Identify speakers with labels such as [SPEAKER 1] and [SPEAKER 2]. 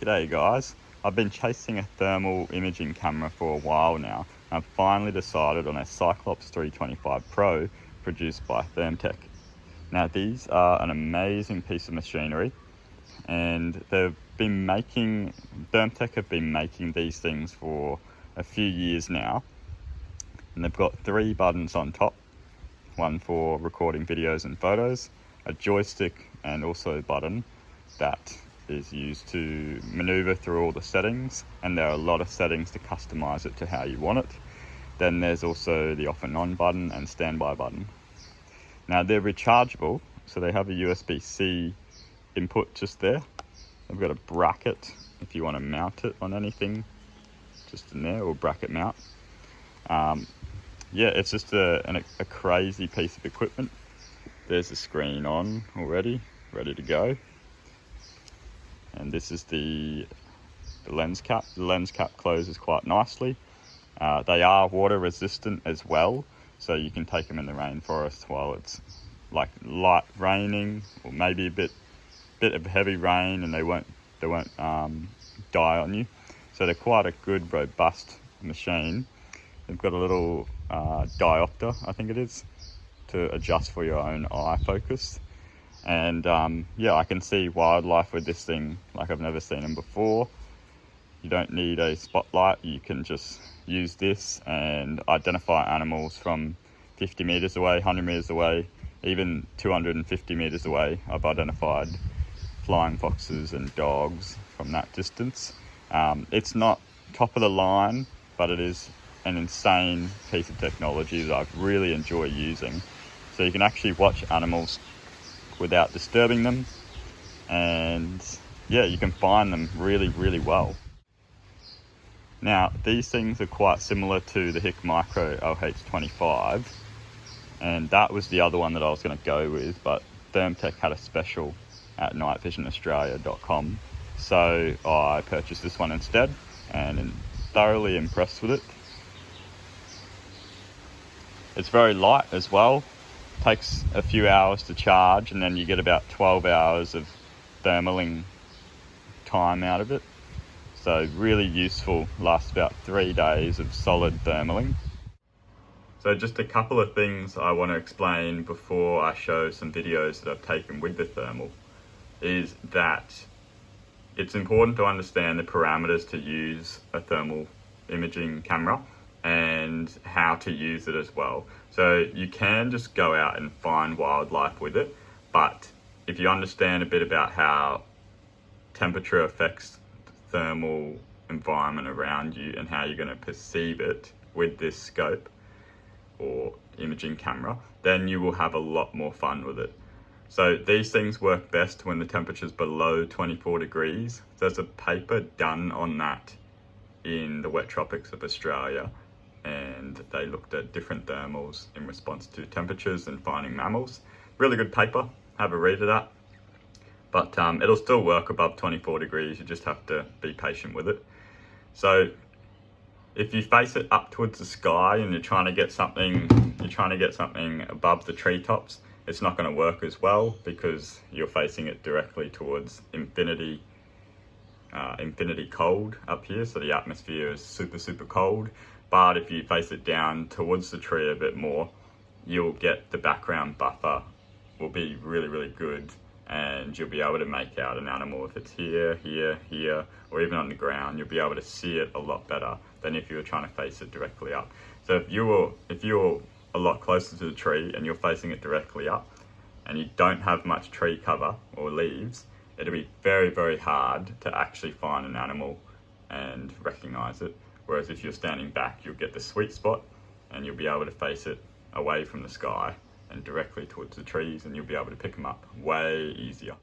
[SPEAKER 1] G'day guys, I've been chasing a thermal imaging camera for a while now. I've finally decided on a Cyclops 325 Pro produced by Thermtech. Now these are an amazing piece of machinery, and Thermtech have been making these things for a few years now, and they've got 3 buttons on top, one for recording videos and photos, a joystick, and also a button that is used to maneuver through all the settings, and there are a lot of settings to customize it to how you want it. Then there's also the off and on button and standby button. Now they're rechargeable, so they have a USB-C input just there. They've got a bracket if you want to mount it on anything, just in there, or bracket mount. Yeah, it's just a crazy piece of equipment. There's the screen on already, ready to go. And this is the lens cap. The lens cap closes quite nicely. They are water resistant as well, so you can take them in the rainforest while it's like light raining, or maybe a bit of heavy rain, and they won't die on you. So they're quite a good, robust machine. They've got a little diopter, I think it is, to adjust for your own eye focus. And yeah, I can see wildlife with this thing like I've never seen them before. You don't need a spotlight. You can just use this and identify animals from 50 meters away, 100 meters away, even 250 meters away. I've identified flying foxes and dogs from that distance. It's not top of the line, but it is an insane piece of technology that I really enjoy using. So you can actually watch animals without disturbing them, and yeah, you can find them really well. Now these things are quite similar to the HIC Micro LH25, and that was the other one that I was going to go with, but Thermtech had a special at nightvisionaustralia.com, so I purchased this one instead, and I'm thoroughly impressed with it. It's very light as well. Takes a few hours to charge, and then you get about 12 hours of thermaling time out of it. So really useful, lasts about 3 days of solid thermaling. So just a couple of things I want to explain before I show some videos that I've taken with the thermal, is that it's important to understand the parameters to use a thermal imaging camera and how to use it as well. So you can just go out and find wildlife with it, but if you understand a bit about how temperature affects the thermal environment around you and how you're going to perceive it with this scope or imaging camera, then you will have a lot more fun with it. So these things work best when the temperature's below 24 degrees. There's a paper done on that in the wet tropics of Australia, and they looked at different thermals in response to temperatures and finding mammals. Really good paper, have a read of that. But it'll still work above 24 degrees, you just have to be patient with it. So if you face it up towards the sky and you're trying to get something above the treetops, it's not going to work as well because you're facing it directly towards infinity cold up here, so the atmosphere is super cold. But if you face it down towards the tree a bit more, you'll get the background buffer will be really good, and you'll be able to make out an animal. If it's here, or even on the ground, you'll be able to see it a lot better than if you were trying to face it directly up. So if you're a lot closer to the tree and you're facing it directly up and you don't have much tree cover or leaves, it'll be very hard to actually find an animal and recognize it. Whereas if you're standing back, you'll get the sweet spot and you'll be able to face it away from the sky and directly towards the trees, and you'll be able to pick them up way easier.